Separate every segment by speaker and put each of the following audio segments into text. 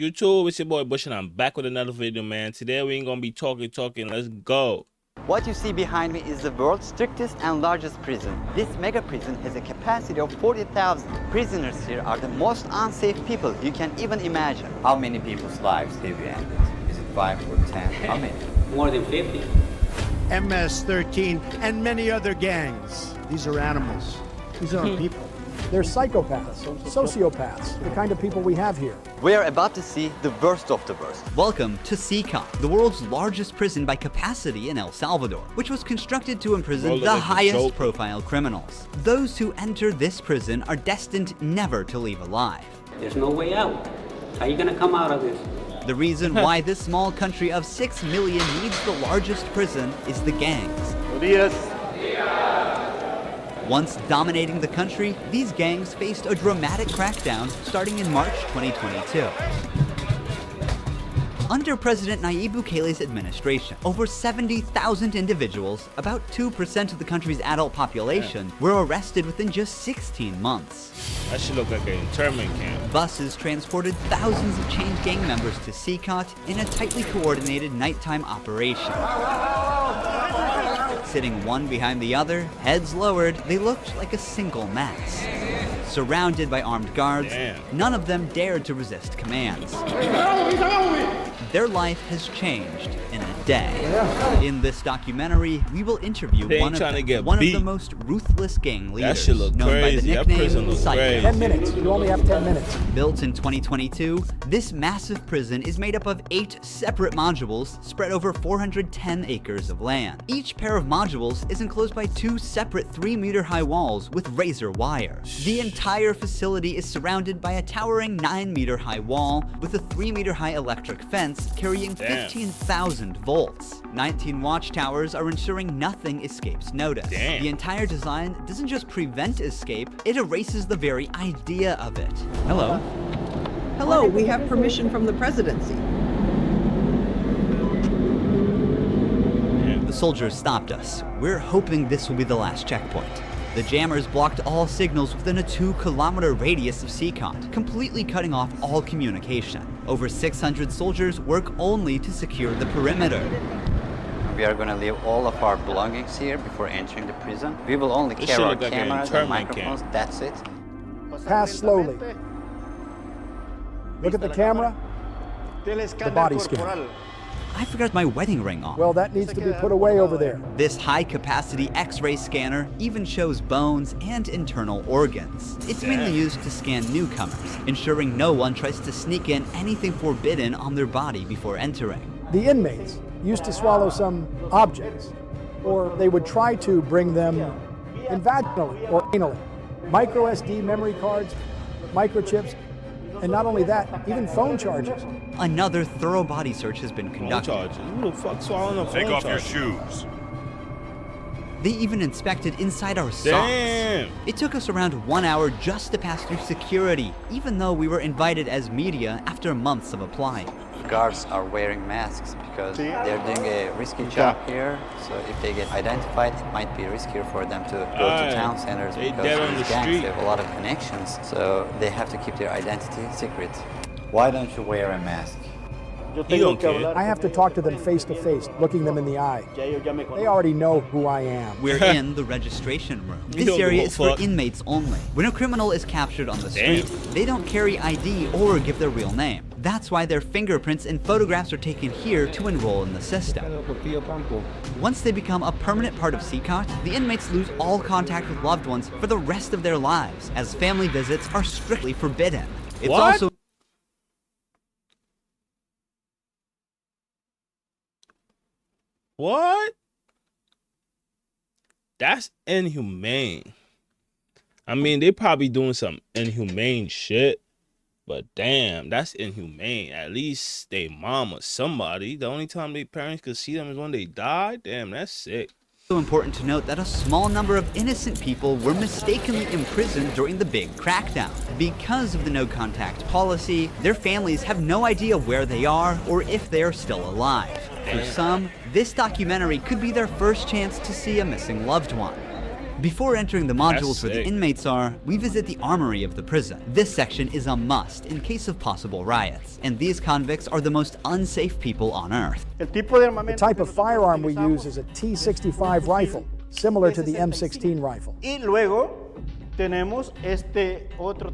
Speaker 1: YouTube, it's your boy Bush and I'm back with another video, man. Today we ain't gonna be talking. Let's go.
Speaker 2: What you see behind me is the world's strictest and largest prison. This mega prison has a capacity of 40,000. Prisoners here are the most unsafe people you can even imagine. How many people's lives have you ended? Is it 5 or 10? How many?
Speaker 3: More than 50.
Speaker 4: MS-13 and many other gangs. These are animals. These aren't people. They're psychopaths, sociopaths, the kind of people we have here.
Speaker 2: We are about to see the worst of the worst.
Speaker 5: Welcome to CECOT, the world's largest prison by capacity in El Salvador, which was constructed to imprison the highest profile criminals. Those who enter this prison are destined never to leave alive.
Speaker 3: There's no way out. How are you gonna come out of this?
Speaker 5: The reason why this small country of 6 million needs the largest prison is the gangs. Once dominating the country, these gangs faced a dramatic crackdown starting in March 2022. Under President Nayib Bukele's administration, over 70,000 individuals, about 2% of the country's adult population, were arrested within just 16 months.
Speaker 1: That should look like an internment camp.
Speaker 5: Buses transported thousands of chained gang members to CECOT in a tightly coordinated nighttime operation. Sitting one behind the other, heads lowered, they looked like a single mass. Surrounded by armed guards, none of them dared to resist commands. Their life has changed in a day. In this documentary, we will interview one of the most ruthless gang leaders, known by the nickname Psycho.
Speaker 4: 10 minutes. You only have 10 minutes.
Speaker 5: Built in 2022, this massive prison is made up of 8 separate modules spread over 410 acres of land. Each pair of modules is enclosed by 2 separate 3-meter-high walls with razor wire. The entire facility is surrounded by a towering 9-meter-high wall with a 3-meter-high electric fence carrying 15,000 volts. 19 watchtowers are ensuring nothing escapes notice. The entire design doesn't just prevent escape, it erases the very idea of it. Hello.
Speaker 6: Hello, we have permission from the presidency.
Speaker 5: The soldiers stopped us. We're hoping this will be the last checkpoint. The jammers blocked all signals within a 2-kilometer radius of CECOT, completely cutting off all communication. Over 600 soldiers work only to secure the perimeter.
Speaker 2: We are going to leave all of our belongings here before entering the prison. We will only carry our cameras and microphones, that's it.
Speaker 4: Pass slowly. Look at the camera, the body scan.
Speaker 5: I forgot my wedding ring on.
Speaker 4: Well, that needs to be put away over there.
Speaker 5: This high-capacity X-ray scanner even shows bones and internal organs. It's mainly used to scan newcomers, ensuring no one tries to sneak in anything forbidden on their body before entering.
Speaker 4: The inmates used to swallow some objects, or they would try to bring them in vaginally or anally. Micro SD memory cards, microchips, and not only that, even phone charges.
Speaker 5: Another thorough body search has been conducted.
Speaker 1: Who the fuck swallowing a phone
Speaker 7: Take off
Speaker 1: charger?
Speaker 7: your shoes.
Speaker 5: They even inspected inside our socks. It took us around 1 hour just to pass through security, even though we were invited as media after months of applying.
Speaker 2: Guards are wearing masks because they're doing a risky job here. So if they get identified, it might be riskier for them to go to town centers because these gangs have a lot of connections. So they have to keep their identity secret. Why don't you wear a mask?
Speaker 4: I have to talk to them face to face, looking them in the eye. They already know who I am.
Speaker 5: We're in the registration room. This area is for inmates only. When a criminal is captured on the street, they don't carry ID or give their real name. That's why their fingerprints and photographs are taken here to enroll in the system. Once they become a permanent part of CECOT, the inmates lose all contact with loved ones for the rest of their lives, as family visits are strictly forbidden. It's also
Speaker 1: What? That's inhumane. I mean, they probably doing some inhumane shit, but damn, that's inhumane. At least they mom or somebody. The only time their parents could see them is when they died. Damn, that's sick.
Speaker 5: It's also important to note that a small number of innocent people were mistakenly imprisoned during the big crackdown. Because of the no-contact policy, their families have no idea where they are or if they are still alive. For some, this documentary could be their first chance to see a missing loved one. Before entering the modules where the inmates are, we visit the armory of the prison. This section is a must in case of possible riots, and these convicts are the most unsafe people on earth.
Speaker 4: The type of firearm we use is a T-65 rifle, similar to the M16 rifle.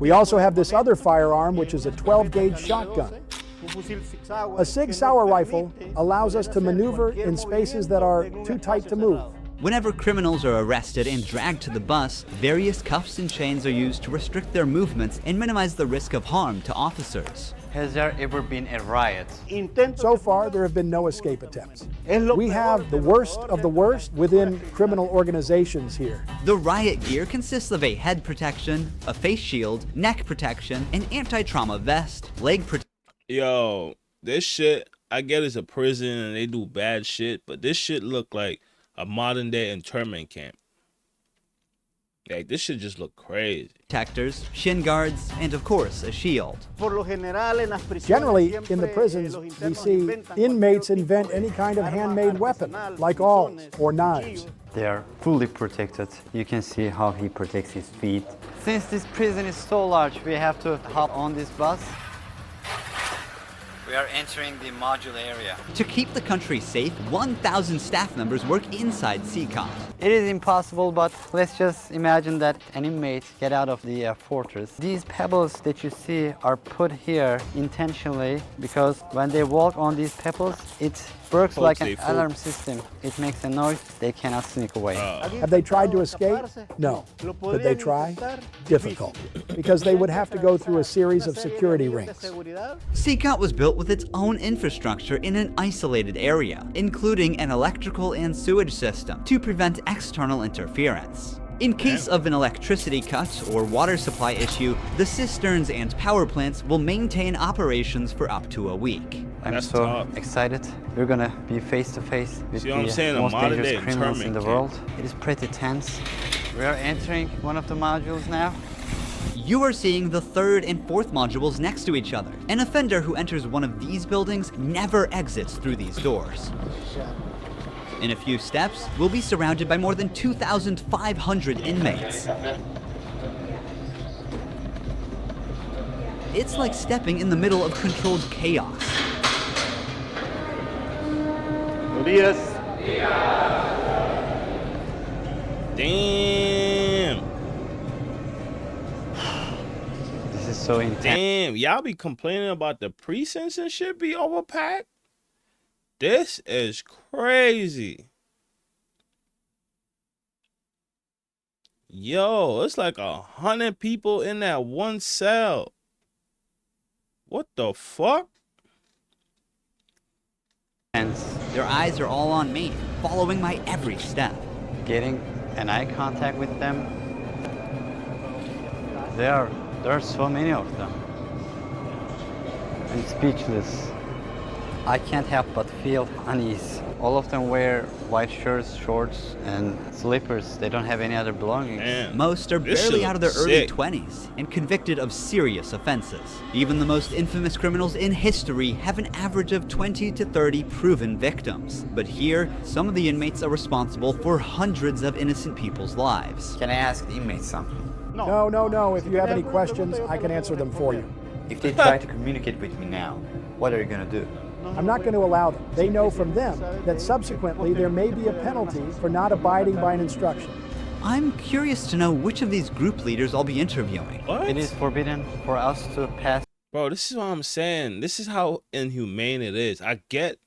Speaker 4: We also have this other firearm, which is a 12-gauge shotgun. A Sig Sauer rifle allows us to maneuver in spaces that are too tight to move.
Speaker 5: Whenever criminals are arrested and dragged to the bus, various cuffs and chains are used to restrict their movements and minimize the risk of harm to officers.
Speaker 2: Has there ever been a riot?
Speaker 4: So far, there have been no escape attempts. We have the worst of the worst within criminal organizations here.
Speaker 5: The riot gear consists of a head protection, a face shield, neck protection, an anti-trauma vest, leg protection.
Speaker 1: Yo, this shit, I get it's a prison and they do bad shit, but this shit look like a modern day internment camp. Like, this shit just look crazy.
Speaker 5: Protectors, shin guards, and of course, a shield.
Speaker 4: Generally, in the prisons, we see inmates invent any kind of handmade weapon, like awls or knives.
Speaker 2: They are fully protected. You can see how he protects his feet. Since this prison is so large, we have to hop on this bus. We are entering the module area.
Speaker 5: To keep the country safe, 1,000 staff members work inside CECOT.
Speaker 2: It is impossible, but let's just imagine that an inmate get out of the fortress. These pebbles that you see are put here intentionally because when they walk on these pebbles, it works like an alarm system. It makes a noise, they cannot sneak away.
Speaker 4: Have they tried to escape? No. Could they try? Difficult, because they would have to go through a series of security rings.
Speaker 5: CECOT was built with its own infrastructure in an isolated area, including an electrical and sewage system to prevent external interference. In case of an electricity cut or water supply issue, the cisterns and power plants will maintain operations for up to a week.
Speaker 2: I'm so excited. We're gonna be face to face with the most dangerous criminals in the world. It is pretty tense. We are entering one of the modules now.
Speaker 5: You are seeing the third and fourth modules next to each other. An offender who enters one of these buildings never exits through these doors. In a few steps, we'll be surrounded by more than 2,500 inmates. It's like stepping in the middle of controlled chaos.
Speaker 1: Damn.
Speaker 2: This is so intense.
Speaker 1: Damn, y'all be complaining about the precincts and shit be overpacked? This is crazy. Yo, it's like 100 people in that one cell. What the fuck?
Speaker 2: Their
Speaker 5: eyes are all on me, following my every step.
Speaker 2: Getting an eye contact with them. There are so many of them. I'm speechless. I can't help but feel unease. All of them wear white shirts, shorts, and slippers. They don't have any other belongings.
Speaker 1: Man,
Speaker 5: most are barely out of their early 20s and convicted of serious offenses. Even the most infamous criminals in history have an average of 20 to 30 proven victims. But here, some of the inmates are responsible for hundreds of innocent people's lives.
Speaker 2: Can I ask the inmates something?
Speaker 4: No. If you have any questions, I can answer them for you.
Speaker 2: If they try to communicate with me now, what are you going to do?
Speaker 4: I'm not going to allow them. They know from them that subsequently there may be a penalty for not abiding by an instruction.
Speaker 5: I'm curious to know which of these group leaders I'll be interviewing.
Speaker 1: What?
Speaker 2: It is forbidden for us to pass.
Speaker 1: Bro, this is what I'm saying. This is how inhumane it is. I get.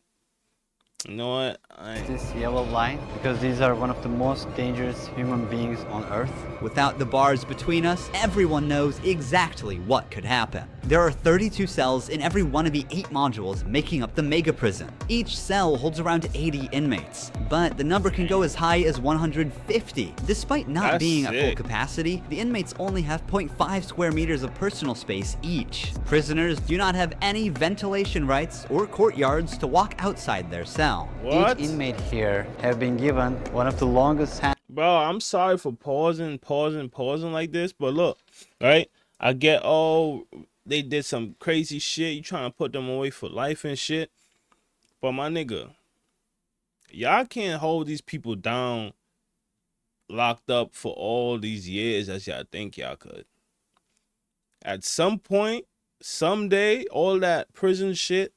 Speaker 1: You know what?
Speaker 2: This yellow line, because these are one of the most dangerous human beings on Earth.
Speaker 5: Without the bars between us, everyone knows exactly what could happen. There are 32 cells in every one of the 8 modules making up the mega prison. Each cell holds around 80 inmates, but the number can go as high as 150. Despite not being at full capacity, the inmates only have 0.5 square meters of personal space each. Prisoners do not have any ventilation rights or courtyards to walk outside their cell.
Speaker 1: What?
Speaker 2: Each inmate here have been given one of the longest
Speaker 1: Bro, I'm sorry for pausing like this, but look, right? I get, oh, they did some crazy shit. You trying to put them away for life and shit. But my nigga, y'all can't hold these people down locked up for all these years as y'all think y'all could. At some point, someday, all that prison shit,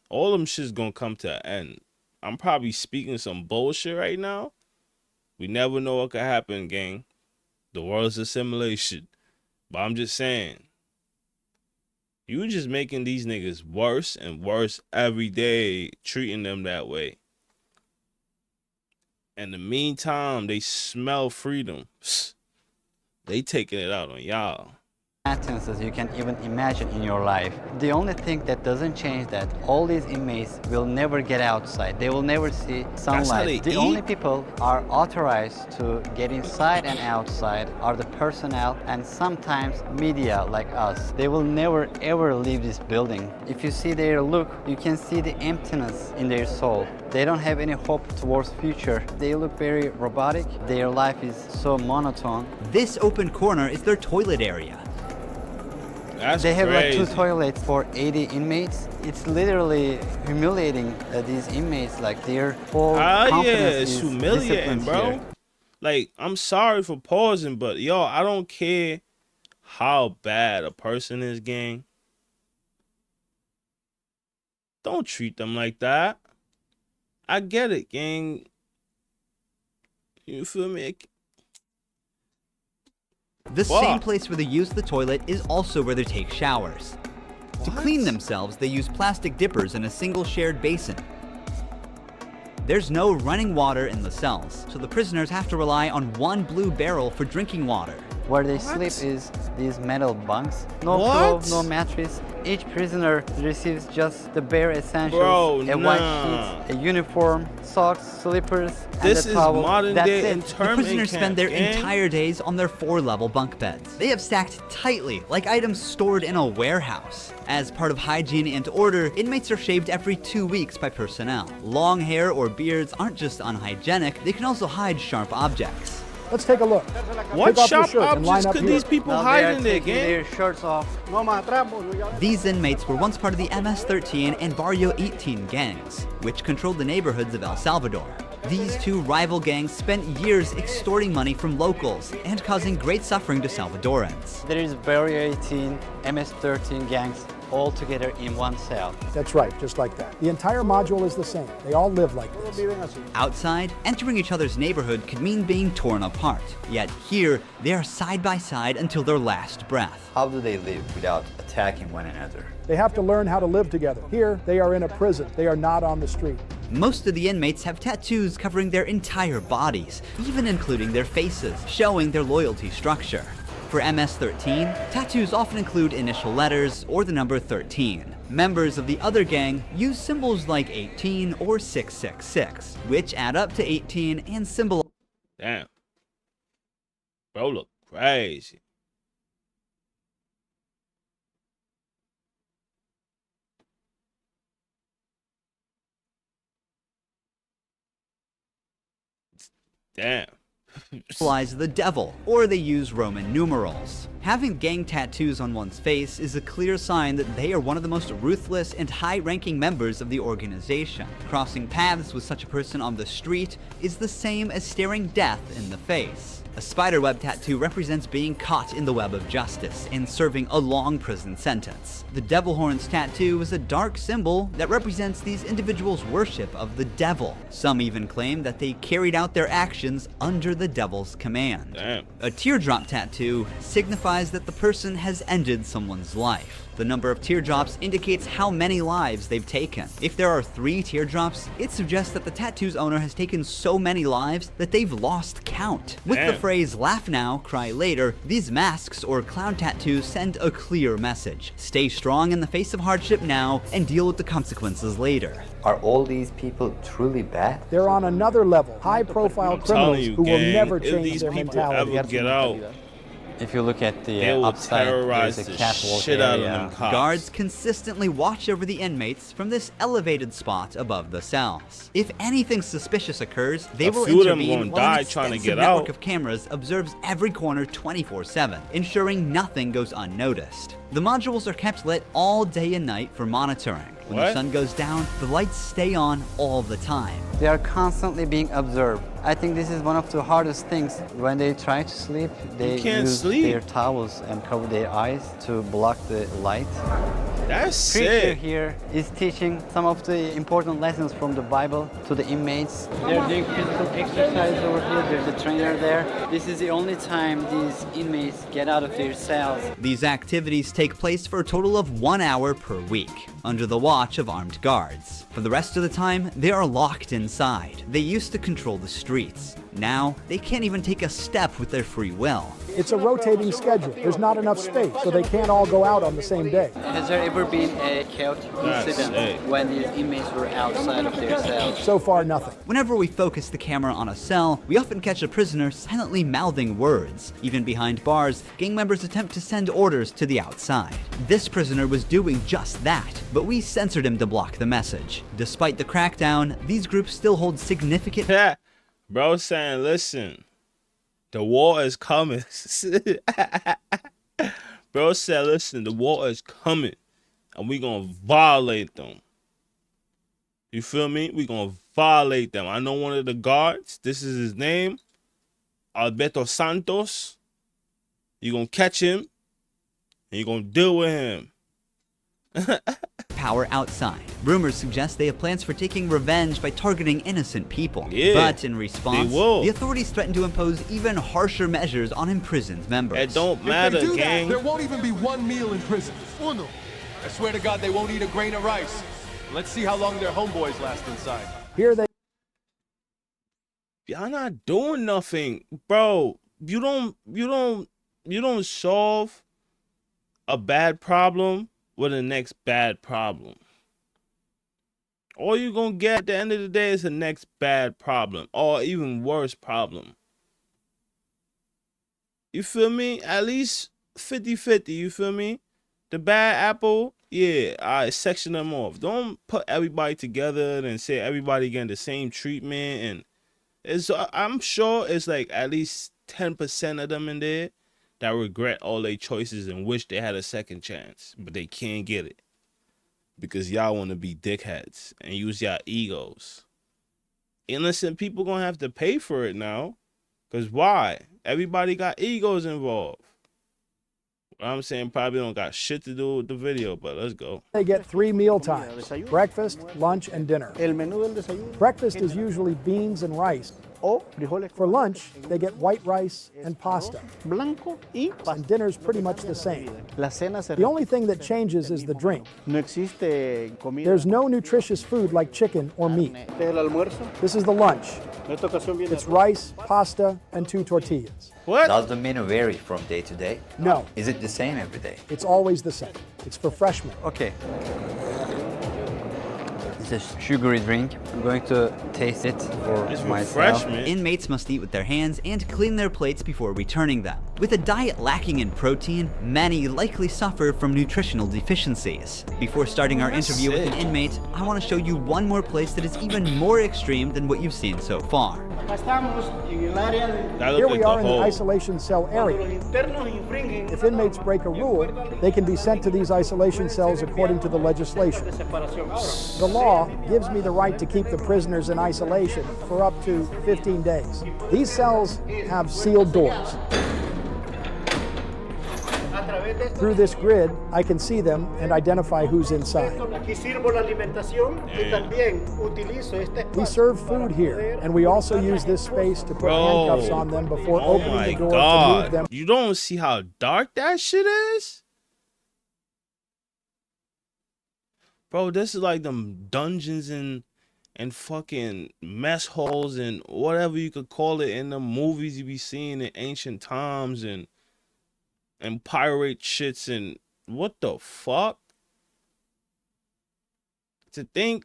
Speaker 1: all them shit's gonna come to an end. I'm probably speaking some bullshit right now. We never know what could happen, gang. The world's a simulation. But I'm just saying, you just making these niggas worse and worse every day, treating them that way. In the meantime, they smell freedom. They taking it out on y'all.
Speaker 2: Sentences you can even imagine in your life. The only thing that doesn't change that all these inmates will never get outside. They will never see sunlight. The only people are authorized to get inside and outside are the personnel and sometimes media like us. They will never ever leave this building. If you see their look, you can see the emptiness in their soul. They don't have any hope towards future. They look very robotic. Their life is so monotone.
Speaker 5: This open corner is their toilet area.
Speaker 2: They have like 2 toilets for 80 inmates. It's literally humiliating these inmates. Like their whole confidence is humiliating,
Speaker 1: bro.
Speaker 2: Here.
Speaker 1: Like, I'm sorry for pausing, but yo, I don't care how bad a person is, gang. Don't treat them like that. I get it, gang. You feel me?
Speaker 5: The same place where they use the toilet is also where they take showers. To clean themselves, they use plastic dippers in a single shared basin. There's no running water in the cells, so the prisoners have to rely on one blue barrel for drinking water.
Speaker 2: Where they sleep is these metal bunks. No pillow, no mattress. Each prisoner receives just the bare essentials. A white sheet, a uniform, socks, slippers, and a towel.
Speaker 1: Modern day internment
Speaker 5: The prisoners spend their
Speaker 1: gang.
Speaker 5: entire days on their 4-level bunk beds. They have stacked tightly, like items stored in a warehouse. As part of hygiene and order, inmates are shaved every 2 weeks by personnel. Long hair or beards aren't just unhygienic, they can also hide sharp objects.
Speaker 4: Let's take a look.
Speaker 1: What sharp objects could these people hide in there, gang?
Speaker 2: Their shirts off.
Speaker 5: These inmates were once part of the MS-13 and Barrio 18 gangs, which controlled the neighborhoods of El Salvador. These two rival gangs spent years extorting money from locals and causing great suffering to Salvadorans.
Speaker 2: There is Barrio 18, MS-13 gangs all together in one cell.
Speaker 4: That's right, just like that. The entire module is the same. They all live like this.
Speaker 5: Outside, entering each other's neighborhood could mean being torn apart. Yet here, they are side by side until their last breath.
Speaker 2: How do they live without attacking one another?
Speaker 4: They have to learn how to live together. Here, they are in a prison. They are not on the street.
Speaker 5: Most of the inmates have tattoos covering their entire bodies, even including their faces, showing their loyalty structure. For MS-13, tattoos often include initial letters or the number 13. Members of the other gang use symbols like 18 or 666, which add up to 18 and symbolize.
Speaker 1: Damn. Bro, look crazy. Damn.
Speaker 5: The devil, or they use Roman numerals. Having gang tattoos on one's face is a clear sign that they are one of the most ruthless and high-ranking members of the organization. Crossing paths with such a person on the street is the same as staring death in the face. A spiderweb tattoo represents being caught in the web of justice and serving a long prison sentence. The devil horns tattoo is a dark symbol that represents these individuals' worship of the devil. Some even claim that they carried out their actions under the devil's command.
Speaker 1: Damn.
Speaker 5: A teardrop tattoo signifies that the person has ended someone's life. The number of teardrops indicates how many lives they've taken. If there are 3 teardrops, it suggests that the tattoo's owner has taken so many lives that they've lost count. With the phrase "laugh now, cry later," these masks or clown tattoos send a clear message. Stay strong in the face of hardship now and deal with the consequences later.
Speaker 2: Are all these people truly bad?
Speaker 4: They're on another level. High-profile criminals who will never change their mentality.
Speaker 1: Ever get out,
Speaker 2: If you look at the
Speaker 1: they will
Speaker 2: upside,
Speaker 1: terrorize
Speaker 2: there's a
Speaker 1: the
Speaker 2: catwalk
Speaker 1: shit out of
Speaker 2: area.
Speaker 1: them cops.
Speaker 5: Guards consistently watch over the inmates from this elevated spot above the cells. If anything suspicious occurs, they will
Speaker 1: few of them
Speaker 5: intervene
Speaker 1: gonna
Speaker 5: while an
Speaker 1: die trying to
Speaker 5: extensive
Speaker 1: get
Speaker 5: network
Speaker 1: out.
Speaker 5: of cameras observes every corner 24/7, ensuring nothing goes unnoticed. The modules are kept lit all day and night for monitoring. When the sun goes down, the lights stay on all the time.
Speaker 2: They are constantly being observed. I think this is one of the hardest things. When they try to sleep, they use their towels and cover their eyes to block the light.
Speaker 1: That's
Speaker 2: Preacher
Speaker 1: sick.
Speaker 2: here is teaching some of the important lessons from the Bible to the inmates. They're doing physical exercise over here. There's a trainer there. This is the only time these inmates get out of their cells.
Speaker 5: These activities take place for a total of 1 hour per week, under the watch of armed guards. For the rest of the time, they are locked inside. They used to control the streets. Now, they can't even take a step with their free will.
Speaker 4: It's a rotating schedule. There's not enough space, so they can't all go out on the same day.
Speaker 2: Has there ever been a chaotic incident when these inmates were outside of their cells?
Speaker 4: So far, nothing.
Speaker 5: Whenever we focus the camera on a cell, we often catch a prisoner silently mouthing words. Even behind bars, gang members attempt to send orders to the outside. This prisoner was doing just that, but we censored him to block the message. Despite the crackdown, these groups still hold significant...
Speaker 1: Bro saying, listen, the war is coming. Bro said, listen, the war is coming, and we gonna violate them. You feel me? We gonna violate them. I know one of the guards. This is his name, Alberto Santos. You gonna catch him, and you gonna deal with him.
Speaker 5: Power outside. Rumors suggest they have plans for taking revenge by targeting innocent people.
Speaker 1: Yeah,
Speaker 5: but in response, the authorities threaten to impose even harsher measures on imprisoned members.
Speaker 1: It don't matter,
Speaker 7: if they do
Speaker 1: gang.
Speaker 7: That, there won't even be one meal in prison. Uno. I swear to God, they won't eat a grain of rice. Let's see how long their homeboys last inside.
Speaker 4: Here they...
Speaker 1: Y'all not doing nothing, bro. You don't solve a bad problem with the next bad problem. All you're gonna get at the end of the day is the next bad problem, or even worse problem. You feel me? At least 50-50, you feel me? The bad apple, yeah, I section them off. Don't put everybody together and say everybody getting the same treatment. And it's, I'm sure it's like at least 10% of them in there that regret all their choices and wish they had a second chance, but they can't get it because y'all want to be dickheads and use y'all egos. Innocent people gonna have to pay for it now, because why? Everybody got egos involved. What I'm saying probably don't got shit to do with the video, but let's go.
Speaker 4: They get 3 meal times: breakfast, lunch, and dinner. Breakfast is usually beans and rice. For lunch, they get white rice and pasta. And dinner's pretty much the same. The only thing that changes is the drink. There's no nutritious food like chicken or meat. This is the lunch. It's rice, pasta, and 2 tortillas.
Speaker 1: What?
Speaker 2: Does the menu vary from day to day?
Speaker 4: No.
Speaker 2: Is it the same every day?
Speaker 4: It's always the same. It's for freshmen.
Speaker 2: Okay. It's a sugary drink. I'm going to taste it for myself.
Speaker 1: Freshman.
Speaker 5: Inmates must eat with their hands and clean their plates before returning them. With a diet lacking in protein, many likely suffer from nutritional deficiencies. Before starting our interview with an inmate, I want to show you one more place that is even more extreme than what you've seen so far.
Speaker 4: Here we are in the isolation cell area. If inmates break a rule, they can be sent to these isolation cells according to the legislation. The law gives me the right to keep the prisoners in isolation for up to 15 days. These cells have sealed doors. Through this grid, I can see them and identify who's inside. We serve food here, and we also use this space to put handcuffs on them before opening the door to move them.
Speaker 1: You don't see how dark that shit is? Bro, this is like them dungeons and fucking mess holes and whatever you could call it in the movies you be seeing in ancient times and pirate shits and what the fuck? To think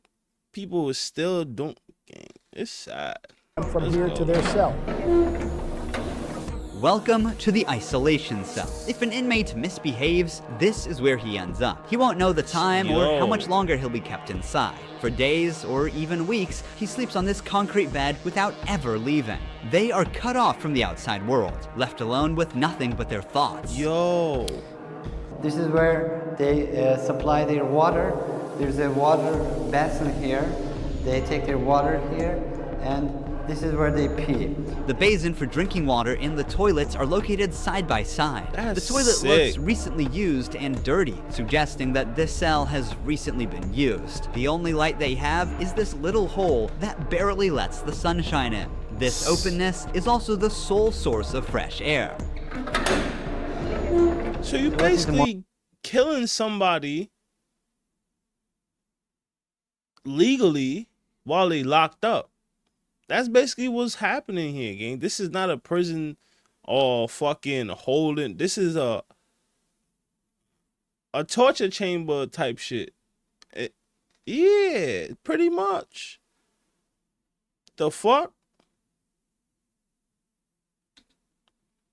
Speaker 1: people are still doing, it's sad.
Speaker 4: From here to their cell.
Speaker 5: Welcome to the isolation cell. If an inmate misbehaves, this is where he ends up. He won't know the time or how much longer he'll be kept inside. For days or even weeks, he sleeps on this concrete bed without ever leaving. They are cut off from the outside world, left alone with nothing but their thoughts.
Speaker 2: This is where they supply their water There's a water basin here. They take their water here, and this is where they pee.
Speaker 5: The basin for drinking water and the toilets are located side by side.
Speaker 1: That's
Speaker 5: the toilet
Speaker 1: sick.
Speaker 5: looks recently used and dirty, suggesting that this cell has recently been used. The only light they have is this little hole that barely lets the sunshine in. This openness is also the sole source of fresh air.
Speaker 1: So you basically killing somebody legally while they locked up. That's basically what's happening here, gang. This is not a prison or fucking holding. This is a torture chamber type shit. Yeah, pretty much. The fuck?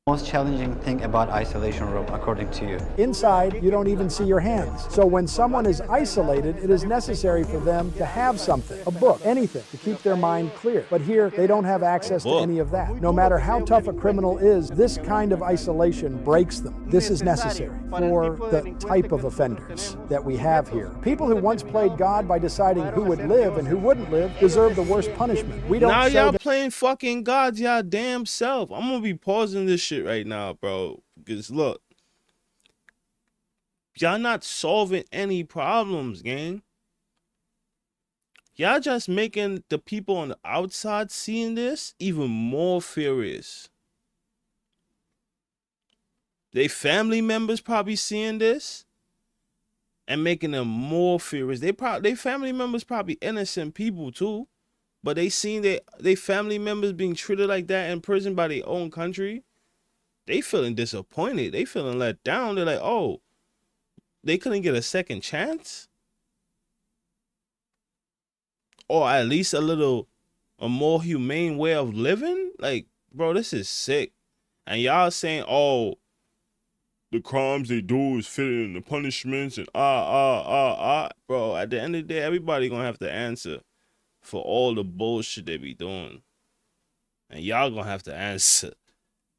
Speaker 2: Most challenging thing about isolation room, according to you?
Speaker 4: Inside, you don't even see your hands. So when someone is isolated, it is necessary for them to have something, a book, anything, to keep their mind clear. But here, they don't have access to any of that. No matter how tough a criminal is, this kind of isolation breaks them. This is necessary for the type of offenders that we have here. People who once played God by deciding who would live and who wouldn't live deserve the worst punishment. We don't
Speaker 1: now
Speaker 4: say
Speaker 1: y'all
Speaker 4: that
Speaker 1: playing fucking gods y'all damn self. I'm gonna be pausing this shit right now, bro, because look, y'all not solving any problems, gang. Y'all just making the people on the outside seeing this even more furious. They family members probably seeing this and making them more furious. They family members probably innocent people too, but they seen they family members being treated like that in prison by their own country. They feeling disappointed. They feeling let down. They're like, oh, they couldn't get a second chance? Or at least a more humane way of living? Like, bro, this is sick. And y'all saying, oh, the crimes they do is fitting in the punishments and Bro, at the end of the day, everybody gonna have to answer for all the bullshit they be doing. And y'all gonna have to answer.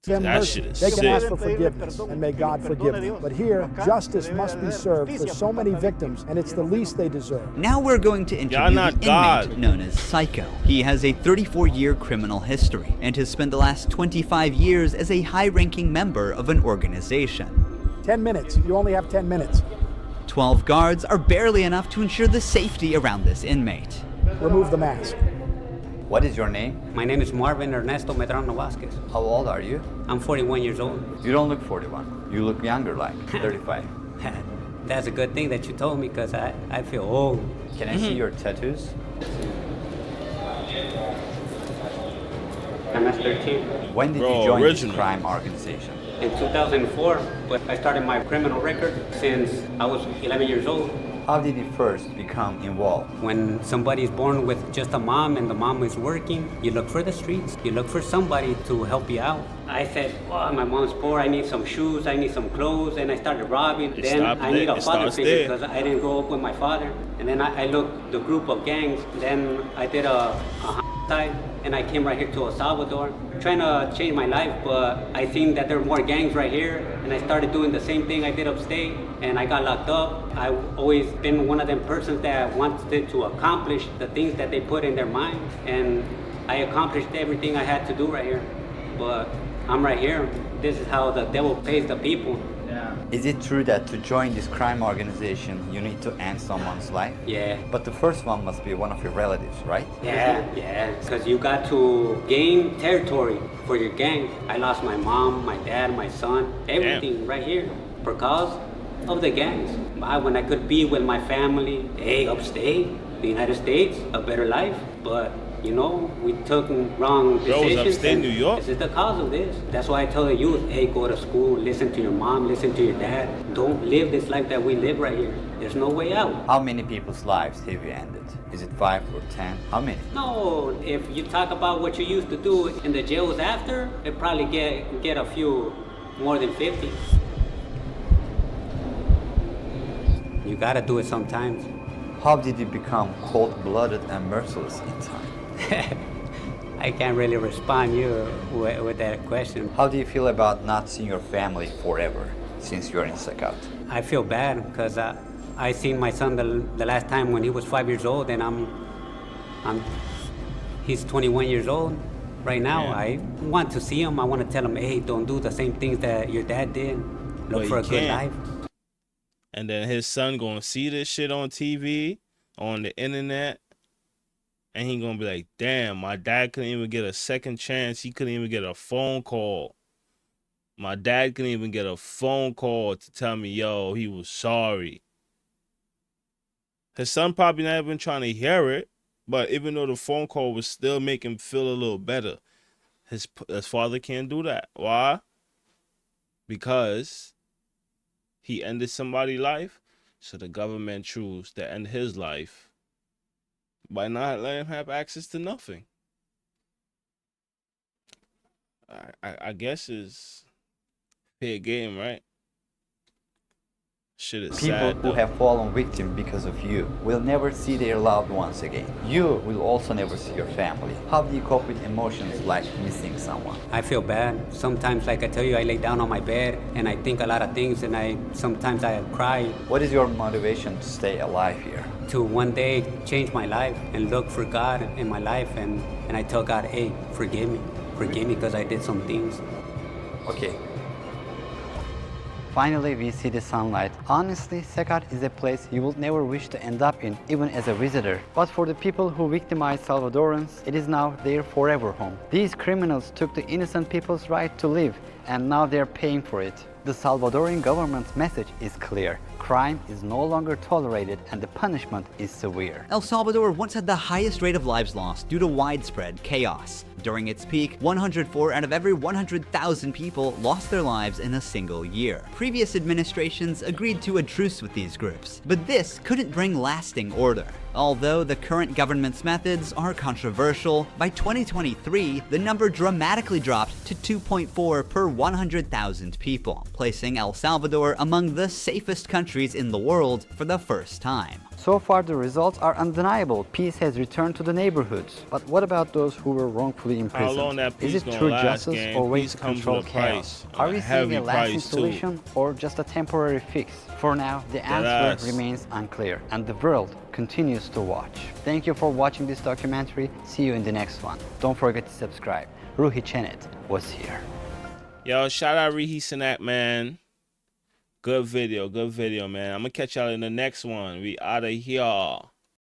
Speaker 4: them
Speaker 1: That
Speaker 4: mercy.
Speaker 1: shit is
Speaker 4: They can
Speaker 1: sick.
Speaker 4: ask for forgiveness, and may God forgive them. But here, justice must be served for so many victims, and it's the least they deserve.
Speaker 5: Now we're going to interview the inmate known as Psycho. He has a 34-year criminal history and has spent the last 25 years as a high-ranking member of an organization.
Speaker 4: 10 minutes. You only have 10 minutes.
Speaker 5: 12 guards are barely enough to ensure the safety around this inmate.
Speaker 4: Remove the mask.
Speaker 2: What is your name?
Speaker 3: My name is Marvin Ernesto Medrano Vasquez.
Speaker 2: How old are you?
Speaker 3: I'm 41 years old.
Speaker 2: You don't look 41. You look younger, like 35.
Speaker 3: That's a good thing that you told me, because I feel old.
Speaker 2: Can I see your tattoos?
Speaker 3: MS-13.
Speaker 2: When did you join this crime organization?
Speaker 3: In 2004, but I started my criminal record since I was 11 years old.
Speaker 2: How did you first become involved?
Speaker 3: When somebody's born with just a mom and the mom is working, you look for the streets. You look for somebody to help you out. I said, oh, my mom's poor, I need some shoes, I need some clothes, and I started robbing. Then I need a father figure because I didn't grow up with my father. And then I looked the group of gangs. Then I did a side, and I came right here to El Salvador, trying to change my life, but I seen that there were more gangs right here, and I started doing the same thing I did upstate, and I got locked up. I've always been one of them persons that wanted to accomplish the things that they put in their mind, and I accomplished everything I had to do right here, but I'm right here. This is how the devil pays the people.
Speaker 2: Is it true that to join this crime organization, you need to end someone's life?
Speaker 3: Yeah.
Speaker 2: But the first one must be one of your relatives, right?
Speaker 3: Yeah, because you got to gain territory for your gang. I lost my mom, my dad, my son, everything right here because of the gangs. When I could be with my family, upstate, the United States, a better life, but you know, we took wrong decisions.
Speaker 1: Upstate New York.
Speaker 3: This is the cause of this. That's why I tell the youth, go to school, listen to your mom, listen to your dad. Don't live this life that we live right here. There's no way out.
Speaker 2: How many people's lives have you ended? Is it 5 or 10? How many?
Speaker 3: No, if you talk about what you used to do in the jails after, it probably get a few more than 50. You gotta do it sometimes.
Speaker 2: How did you become cold-blooded and merciless in time?
Speaker 3: I can't really respond you with that question.
Speaker 2: How do you feel about not seeing your family forever since you're in CECOT?
Speaker 3: I feel bad because I seen my son the last time when he was 5 years old, and he's 21 years old right now. Yeah. I want to see him. I want to tell him, hey, don't do the same things that your dad did. Look for a good life.
Speaker 1: And then his son gonna see this shit on TV, on the internet, and he gonna be like, damn, my dad couldn't even get a second chance. He couldn't even get a phone call. My dad couldn't even get a phone call to tell me, yo, he was sorry. His son probably not even trying to hear it, but even though the phone call would still make him feel a little better, his father can't do that. Why? Because he ended somebody's life, so the government chose to end his life by not letting him have access to nothing. I guess it's fair game, right? Shit is
Speaker 2: People
Speaker 1: sad,
Speaker 2: who have fallen victim because of you will never see their loved ones again. You will also never see your family. How do you cope with emotions like missing someone?
Speaker 3: I feel bad. Sometimes, like I tell you, I lay down on my bed and I think a lot of things, and sometimes I cry.
Speaker 2: What is your motivation to stay alive here?
Speaker 3: To one day change my life and look for God in my life, and I tell God, hey, forgive me because I did some things.
Speaker 2: Okay. Finally, we see the sunlight. Honestly, CECOT is a place you will never wish to end up in, even as a visitor. But for the people who victimized Salvadorans, it is now their forever home. These criminals took the innocent people's right to live, and now they're paying for it. The Salvadoran government's message is clear. Crime is no longer tolerated and the punishment is severe.
Speaker 5: El Salvador once had the highest rate of lives lost due to widespread chaos. During its peak, 104 out of every 100,000 people lost their lives in a single year. Previous administrations agreed to a truce with these groups, but this couldn't bring lasting order. Although the current government's methods are controversial, by 2023, the number dramatically dropped to 2.4 per 100,000 people, placing El Salvador among the safest countries in the world for the first time.
Speaker 2: So far, the results are undeniable. Peace has returned to the neighborhoods. But what about those who were wrongfully imprisoned?
Speaker 1: How long that peace
Speaker 2: Is it
Speaker 1: gonna
Speaker 2: true
Speaker 1: last,
Speaker 2: justice
Speaker 1: gang?
Speaker 2: or ways
Speaker 1: Peace
Speaker 2: to
Speaker 1: comes
Speaker 2: control
Speaker 1: with a
Speaker 2: chaos?
Speaker 1: price.
Speaker 2: Are we seeing a lasting
Speaker 1: price,
Speaker 2: solution or just a temporary fix? For now, the answer remains unclear, and the world continues to watch. Thank you for watching this documentary. See you in the next one. Don't forget to subscribe. Ruhi Chenet was here.
Speaker 1: Yo, shout out Rihi Sinat, man. Good video, man. I'm gonna catch y'all in the next one. We out of here.